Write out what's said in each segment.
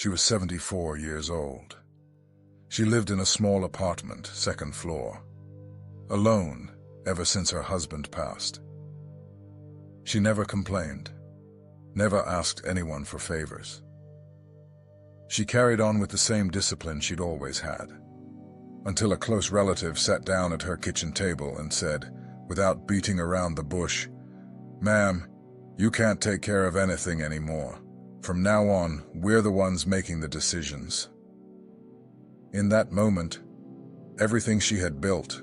She was 74 years old. She lived in a small apartment, second floor, alone ever since her husband passed. She never complained, never asked anyone for favors. She carried on with the same discipline she'd always had, until a close relative sat down at her kitchen table and said, without beating around the bush, "Ma'am, you can't take care of anything anymore. From now on, we're the ones making the decisions." In that moment, everything she had built,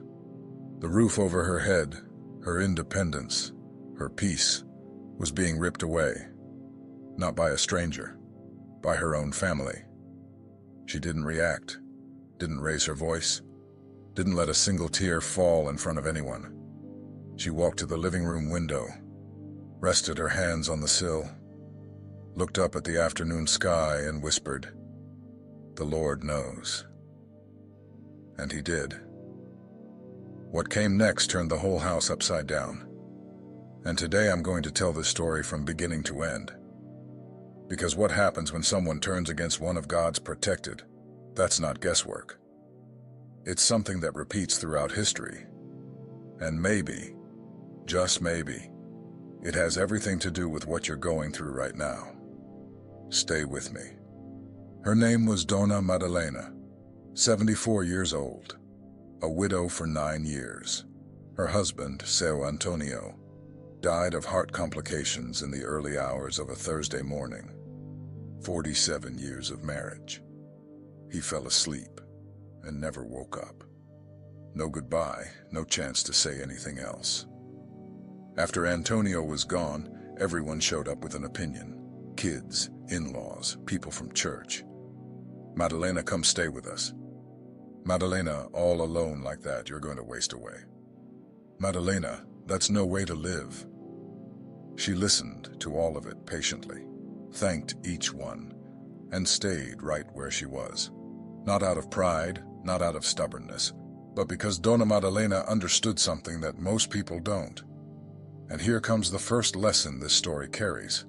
the roof over her head, her independence, her peace, was being ripped away. Not by a stranger, by her own family. She didn't react, didn't raise her voice, didn't let a single tear fall in front of anyone. She walked to the living room window, rested her hands on the sill, looked up at the afternoon sky and whispered, "The Lord knows." And he did. What came next turned the whole house upside down. And today I'm going to tell this story from beginning to end. Because what happens when someone turns against one of God's protected, that's not guesswork. It's something that repeats throughout history. And maybe, just maybe, it has everything to do with what you're going through right now. Stay with me. Her name was Donna Maddalena, 74 years old, a widow for 9 years. Her husband, Seu Antonio, died of heart complications in the early hours of a Thursday morning. 47 years of marriage. He fell asleep and never woke up. No goodbye, no chance to say anything else. After Antonio was gone, everyone showed up with an opinion. Kids, in-laws, people from church. "Maddalena, come stay with us." "Maddalena, all alone like that, you're going to waste away." "Maddalena, that's no way to live." She listened to all of it patiently, thanked each one, and stayed right where she was. Not out of pride, not out of stubbornness, but because Donna Maddalena understood something that most people don't. And here comes the first lesson this story carries.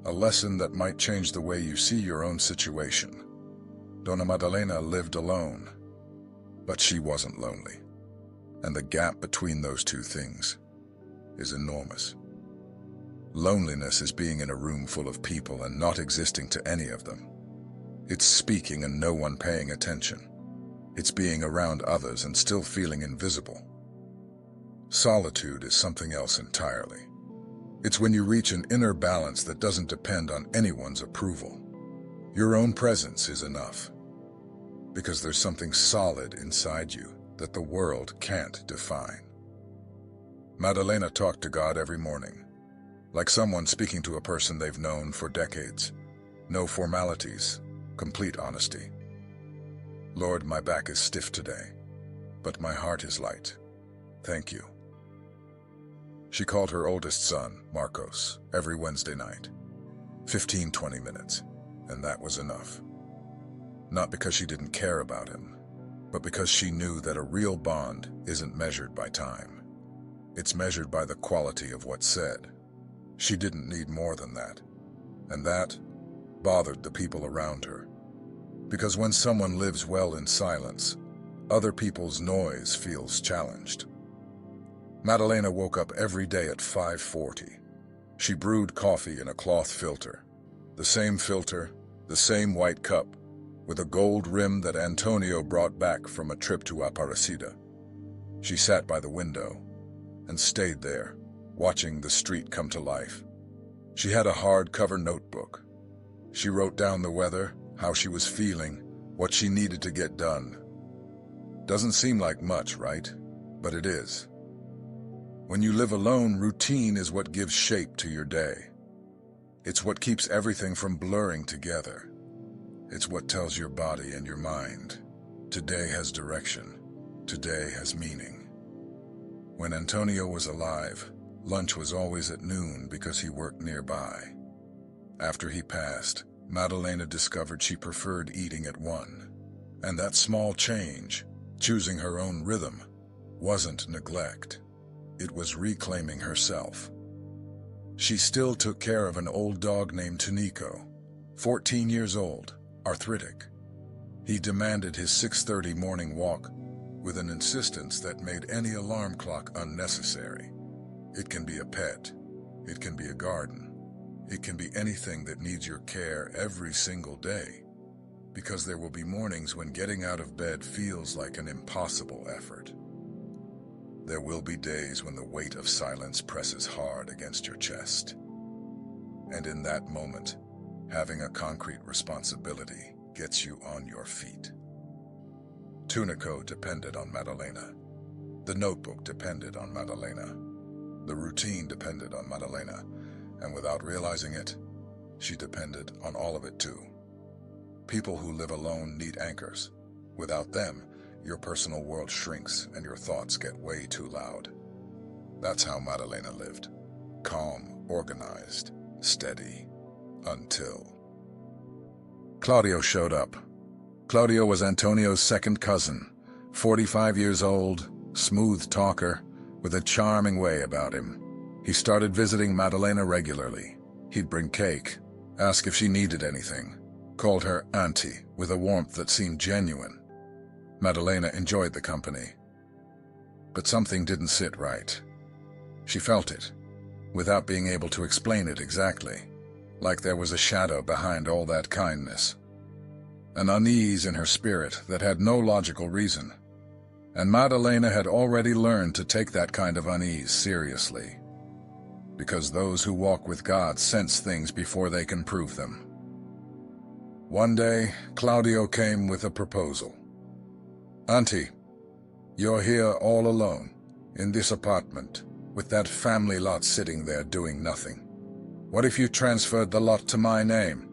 A lesson that might change the way you see your own situation. Donna Maddalena lived alone, but she wasn't lonely. And the gap between those two things is enormous. Loneliness is being in a room full of people and not existing to any of them. It's speaking and no one paying attention. It's being around others and still feeling invisible. Solitude is something else entirely. It's when you reach an inner balance that doesn't depend on anyone's approval. Your own presence is enough, because there's something solid inside you that the world can't define. Maddalena talked to God every morning, like someone speaking to a person they've known for decades. No formalities, complete honesty. "Lord, my back is stiff today, but my heart is light. Thank you." She called her oldest son, Marcos, every Wednesday night. 15-20 minutes, and that was enough. Not because she didn't care about him, but because she knew that a real bond isn't measured by time. It's measured by the quality of what's said. She didn't need more than that, and that bothered the people around her. Because when someone lives well in silence, other people's noise feels challenged. Maddalena woke up every day at 5:40. She brewed coffee in a cloth filter. The same white cup, with a gold rim that Antonio brought back from a trip to Aparecida. She sat by the window and stayed there, watching the street come to life. She had a hardcover notebook. She wrote down the weather, how she was feeling, what she needed to get done. Doesn't seem like much, right? But it is. When you live alone, routine is what gives shape to your day. It's what keeps everything from blurring together. It's what tells your body and your mind, today has direction, today has meaning. When Antonio was alive, lunch was always at noon because he worked nearby. After he passed, Maddalena discovered she preferred eating at 1. And that small change, choosing her own rhythm, wasn't neglect. It was reclaiming herself. She still took care of an old dog named Tunico, 14 years old, arthritic. He demanded his 6:30 morning walk with an insistence that made any alarm clock unnecessary. It can be a pet. It can be a garden. It can be anything that needs your care every single day. Because there will be mornings when getting out of bed feels like an impossible effort. There will be days when the weight of silence presses hard against your chest. And in that moment, having a concrete responsibility gets you on your feet. Tunico depended on Madalena. The notebook depended on Madalena. The routine depended on Madalena, and without realizing it, she depended on all of it too. People who live alone need anchors. Without them, your personal world shrinks and your thoughts get way too loud. That's how Madalena lived. Calm, organized, steady, until Claudio showed up. Claudio was Antonio's second cousin, 45 years old, smooth talker, with a charming way about him. He started visiting Madalena regularly. He'd bring cake, ask if she needed anything, called her auntie with a warmth that seemed genuine. Madalena enjoyed the company. But something didn't sit right. She felt it, without being able to explain it exactly, like there was a shadow behind all that kindness. An unease in her spirit that had no logical reason. And Madalena had already learned to take that kind of unease seriously. Because those who walk with God sense things before they can prove them. One day, Claudio came with a proposal. "Auntie, you're here all alone, in this apartment, with that family lot sitting there doing nothing. What if you transferred the lot to my name?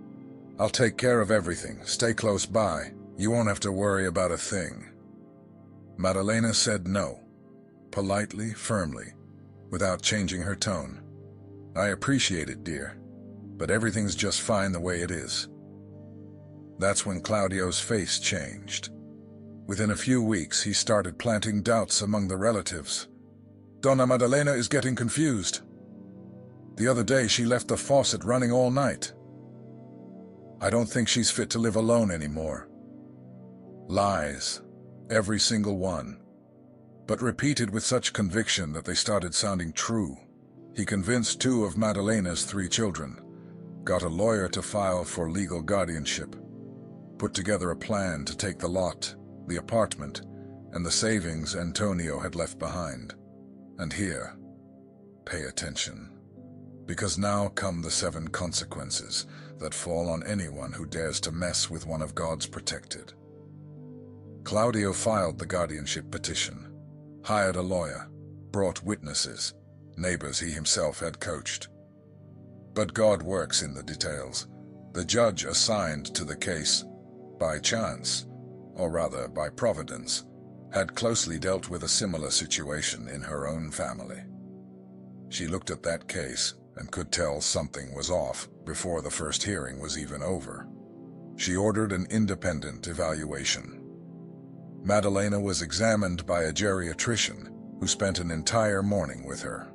I'll take care of everything, stay close by, you won't have to worry about a thing." Madalena said no, politely, firmly, without changing her tone. "I appreciate it, dear, but everything's just fine the way it is." That's when Claudio's face changed. Within a few weeks, he started planting doubts among the relatives. "Donna Madalena is getting confused. The other day, she left the faucet running all night. I don't think she's fit to live alone anymore." Lies, every single one, but repeated with such conviction that they started sounding true. He convinced 2 of Madalena's 3 children, got a lawyer to file for legal guardianship, put together a plan to take the lot, the apartment, and the savings Antonio had left behind. And here, pay attention, because now come the 7 consequences that fall on anyone who dares to mess with one of God's protected. Claudio filed the guardianship petition, hired a lawyer, brought witnesses, neighbors he himself had coached. But God works in the details. The judge assigned to the case, by chance, or rather by providence, had closely dealt with a similar situation in her own family. She looked at that case and could tell something was off before the first hearing was even over. She ordered an independent evaluation. Madalena was examined by a geriatrician who spent an entire morning with her.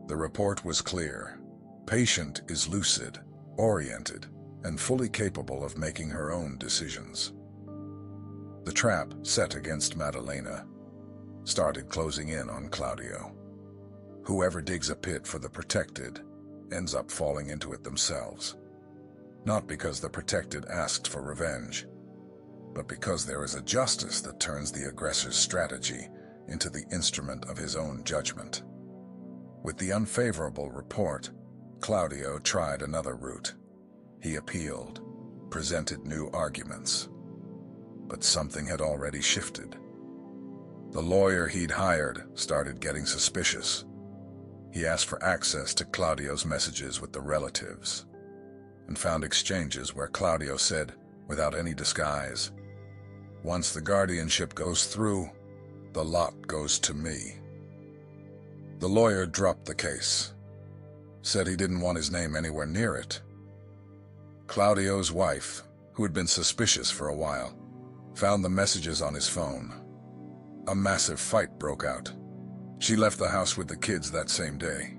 The report was clear. Patient is lucid, oriented, and fully capable of making her own decisions. The trap set against Madalena started closing in on Claudio. Whoever digs a pit for the protected ends up falling into it themselves. Not because the protected asked for revenge, but because there is a justice that turns the aggressor's strategy into the instrument of his own judgment. With the unfavorable report, Claudio tried another route. He appealed, presented new arguments. But something had already shifted. The lawyer he'd hired started getting suspicious. He asked for access to Claudio's messages with the relatives, and found exchanges where Claudio said, without any disguise, "Once the guardianship goes through, the lot goes to me." The lawyer dropped the case, said he didn't want his name anywhere near it. Claudio's wife, who had been suspicious for a while, found the messages on his phone. A massive fight broke out. She left the house with the kids that same day.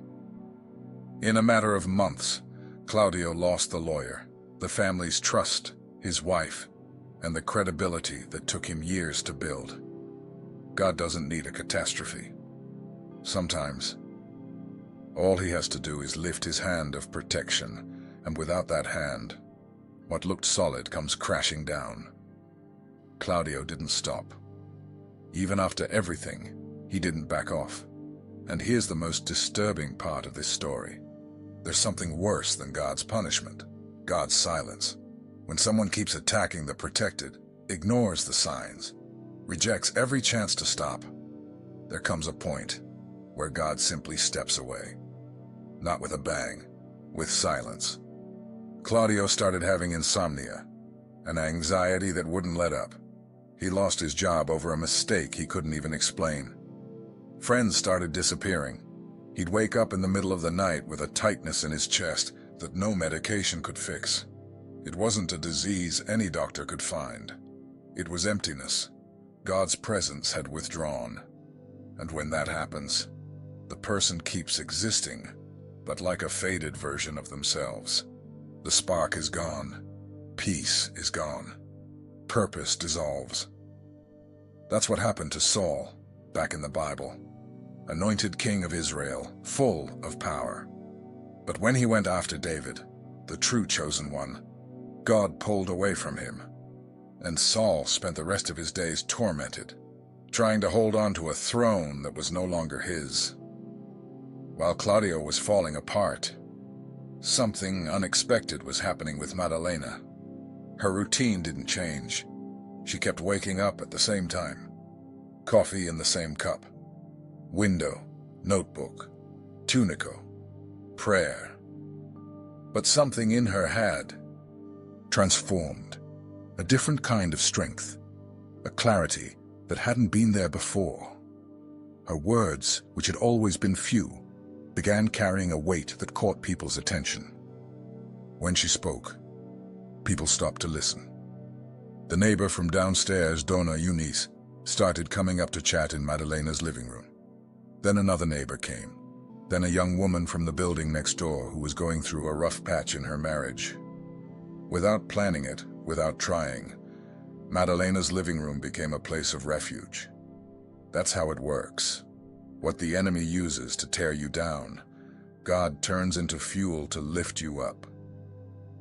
In a matter of months, Claudio lost the lawyer, The family's trust, his wife, and the credibility that took him years to build. God doesn't need a catastrophe. Sometimes, all he has to do is lift his hand of protection, and without that hand, what looked solid comes crashing down. Claudio didn't stop. Even after everything, he didn't back off. And here's the most disturbing part of this story. There's something worse than God's punishment, God's silence. When someone keeps attacking the protected, ignores the signs, rejects every chance to stop, there comes a point where God simply steps away. Not with a bang, with silence. Claudio started having insomnia, an anxiety that wouldn't let up. He lost his job over a mistake he couldn't even explain. Friends started disappearing. He'd wake up in the middle of the night with a tightness in his chest that no medication could fix. It wasn't a disease any doctor could find. It was emptiness. God's presence had withdrawn. And when that happens, the person keeps existing, but like a faded version of themselves. The spark is gone. Peace is gone. Purpose dissolves. That's what happened to Saul back in the Bible. Anointed king of Israel, full of power. But when he went after David, the true chosen one, God pulled away from him. And Saul spent the rest of his days tormented, trying to hold on to a throne that was no longer his. While Claudio was falling apart, something unexpected was happening with Maddalena. Her routine didn't change. She kept waking up at the same time. Coffee in the same cup. Window, notebook, tunico, prayer. But something in her had transformed. A different kind of strength. A clarity that hadn't been there before. Her words, which had always been few, began carrying a weight that caught people's attention. When she spoke, people stopped to listen. The neighbor from downstairs, Donna Eunice, started coming up to chat in Maddalena's living room. Then another neighbor came. Then a young woman from the building next door who was going through a rough patch in her marriage. Without planning it, without trying, Maddalena's living room became a place of refuge. That's how it works. What the enemy uses to tear you down, God turns into fuel to lift you up.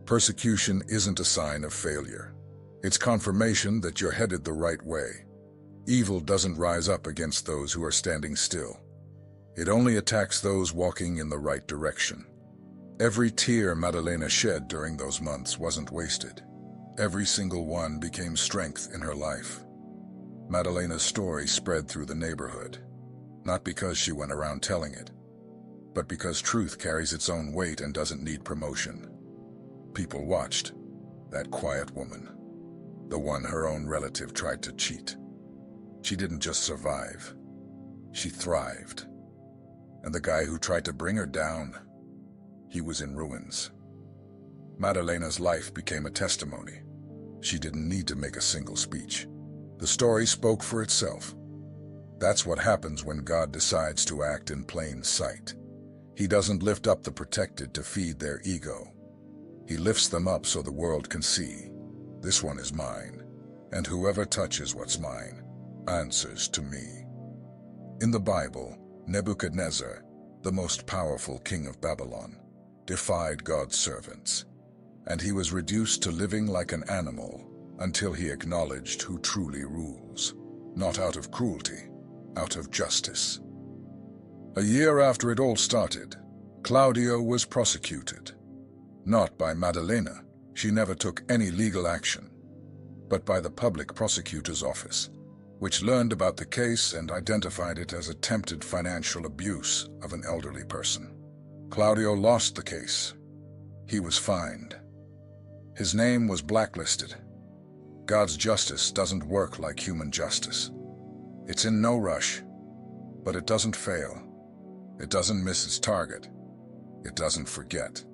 Persecution isn't a sign of failure. It's confirmation that you're headed the right way. Evil doesn't rise up against those who are standing still. It only attacks those walking in the right direction. Every tear Maddalena shed during those months wasn't wasted. Every single one became strength in her life. Maddalena's story spread through the neighborhood, not because she went around telling it, but because truth carries its own weight and doesn't need promotion. People watched that quiet woman, the one her own relative tried to cheat. She didn't just survive, she thrived. And the guy who tried to bring her down, he was in ruins. Maddalena's life became a testimony. She didn't need to make a single speech. The story spoke for itself. That's what happens when God decides to act in plain sight. He doesn't lift up the protected to feed their ego. He lifts them up so the world can see, this one is mine, and whoever touches what's mine answers to me. In the Bible, Nebuchadnezzar, the most powerful king of Babylon, defied God's servants, and he was reduced to living like an animal until he acknowledged who truly rules, not out of cruelty, out of justice. A year after it all started, Claudio was prosecuted. Not by Maddalena, she never took any legal action, but by the public prosecutor's office, which learned about the case and identified it as attempted financial abuse of an elderly person. Claudio lost the case. He was fined. His name was blacklisted. God's justice doesn't work like human justice. It's in no rush, but it doesn't fail. It doesn't miss its target. It doesn't forget.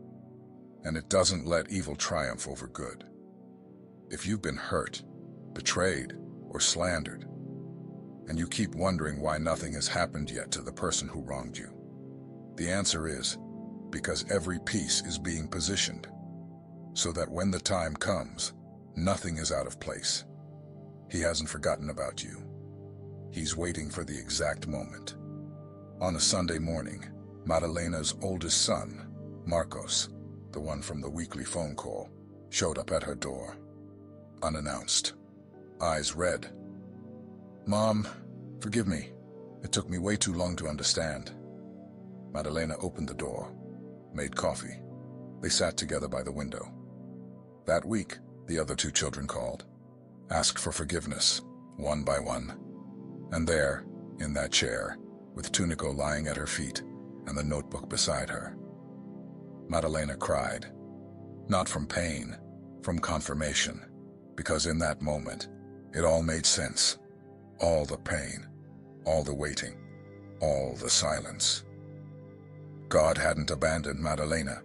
And it doesn't let evil triumph over good. If you've been hurt, betrayed, or slandered, and you keep wondering why nothing has happened yet to the person who wronged you, the answer is because every piece is being positioned. so that when the time comes, nothing is out of place. He hasn't forgotten about you. He's waiting for the exact moment. On a Sunday morning, Madalena's oldest son, Marcos, the one from the weekly phone call, showed up at her door. Unannounced. Eyes red. "Mom, forgive me. It took me way too long to understand." Madalena opened the door, made coffee. They sat together by the window. That week, the other two children called, asked for forgiveness, one by one. And there, in that chair, with Tunico lying at her feet and the notebook beside her, Madalena cried. Not from pain, from confirmation, because in that moment, it all made sense. All the pain, all the waiting, all the silence. God hadn't abandoned Madalena,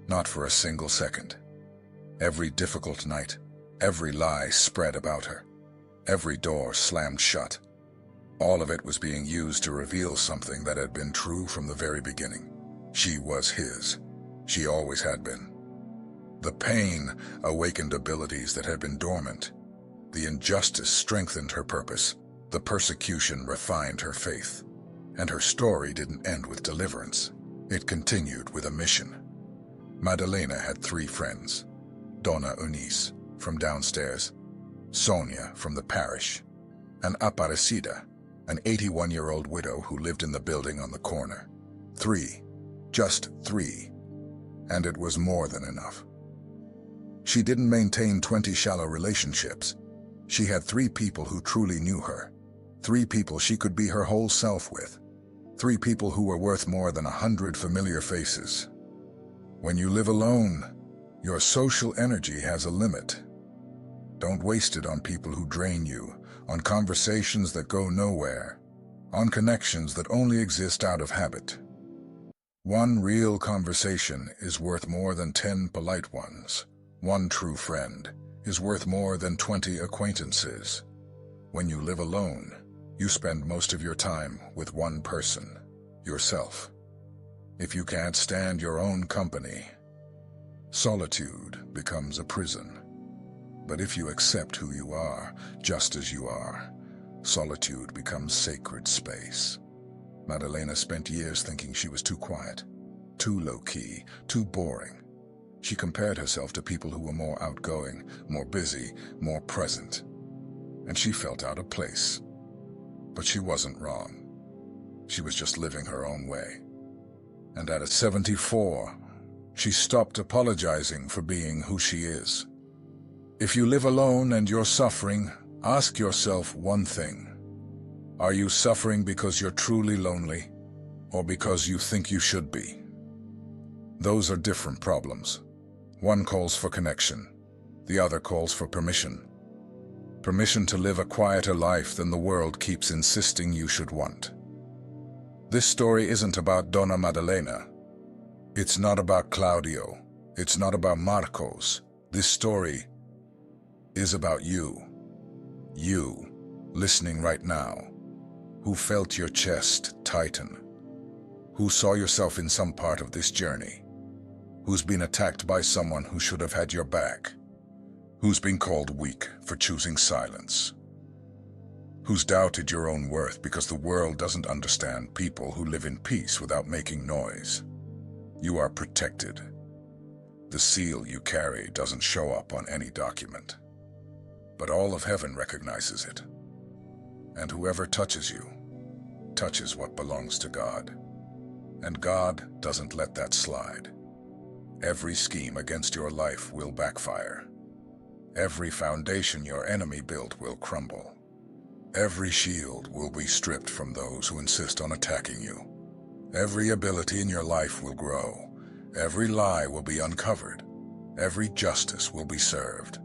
not for a single second. Every difficult night, every lie spread about her, every door slammed shut. All of it was being used to reveal something that had been true from the very beginning. She was his. She always had been. The pain awakened abilities that had been dormant. The injustice strengthened her purpose. The persecution refined her faith. And her story didn't end with deliverance. It continued with a mission. Madalena had 3 friends. Donna Eunice, from downstairs, Sonia, from the parish, and Aparecida, an 81-year-old widow who lived in the building on the corner. 3. Just 3. And it was more than enough. She didn't maintain 20 shallow relationships. She had 3 people who truly knew her. 3 people she could be her whole self with. 3 people who were worth more than 100 familiar faces. When you live alone, your social energy has a limit. Don't waste it on people who drain you, on conversations that go nowhere, on connections that only exist out of habit. One real conversation is worth more than 10 polite ones. One true friend is worth more than 20 acquaintances. When you live alone, you spend most of your time with one person, yourself. If you can't stand your own company, solitude becomes a prison. But if you accept who you are, just as you are, solitude becomes sacred space. Madalena spent years thinking she was too quiet, too low-key, too boring. She compared herself to people who were more outgoing, more busy, more present. And she felt out of place. But she wasn't wrong. She was just living her own way. And at 74, she stopped apologizing for being who she is. If you live alone and you're suffering, ask yourself one thing. Are you suffering because you're truly lonely, or because you think you should be? Those are different problems. One calls for connection. The other calls for permission. Permission to live a quieter life than the world keeps insisting you should want. This story isn't about Donna Madalena. It's not about Claudio. It's not about Marcos. This story is about you. You, listening right now, who felt your chest tighten, who saw yourself in some part of this journey, who's been attacked by someone who should have had your back, who's been called weak for choosing silence, who's doubted your own worth because the world doesn't understand people who live in peace without making noise. You are protected. The seal you carry doesn't show up on any document, but all of heaven recognizes it. And whoever touches you, touches what belongs to God. And God doesn't let that slide. Every scheme against your life will backfire. Every foundation your enemy built will crumble. Every shield will be stripped from those who insist on attacking you. Every ability in your life will grow. Every lie will be uncovered. Every justice will be served.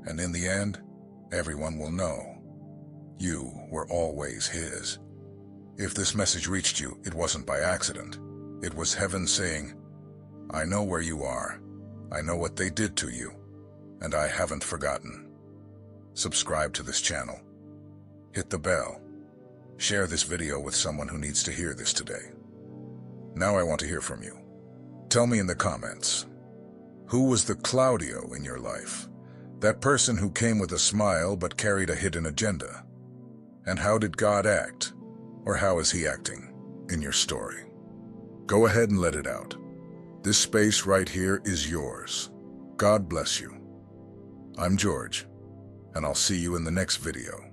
And in the end, everyone will know you were always his. If this message reached you, it wasn't by accident. It was heaven saying, I know where you are. I know what they did to you. And I haven't forgotten. Subscribe to this channel. Hit the bell. Share this video with someone who needs to hear this today. Now I want to hear from you. Tell me in the comments, Who was the Claudio in your life? That person who came with a smile but carried a hidden agenda. And how did God act? Or how is he acting in your story? Go ahead and let it out. This space right here is yours. God bless you. I'm George, and I'll see you in the next video.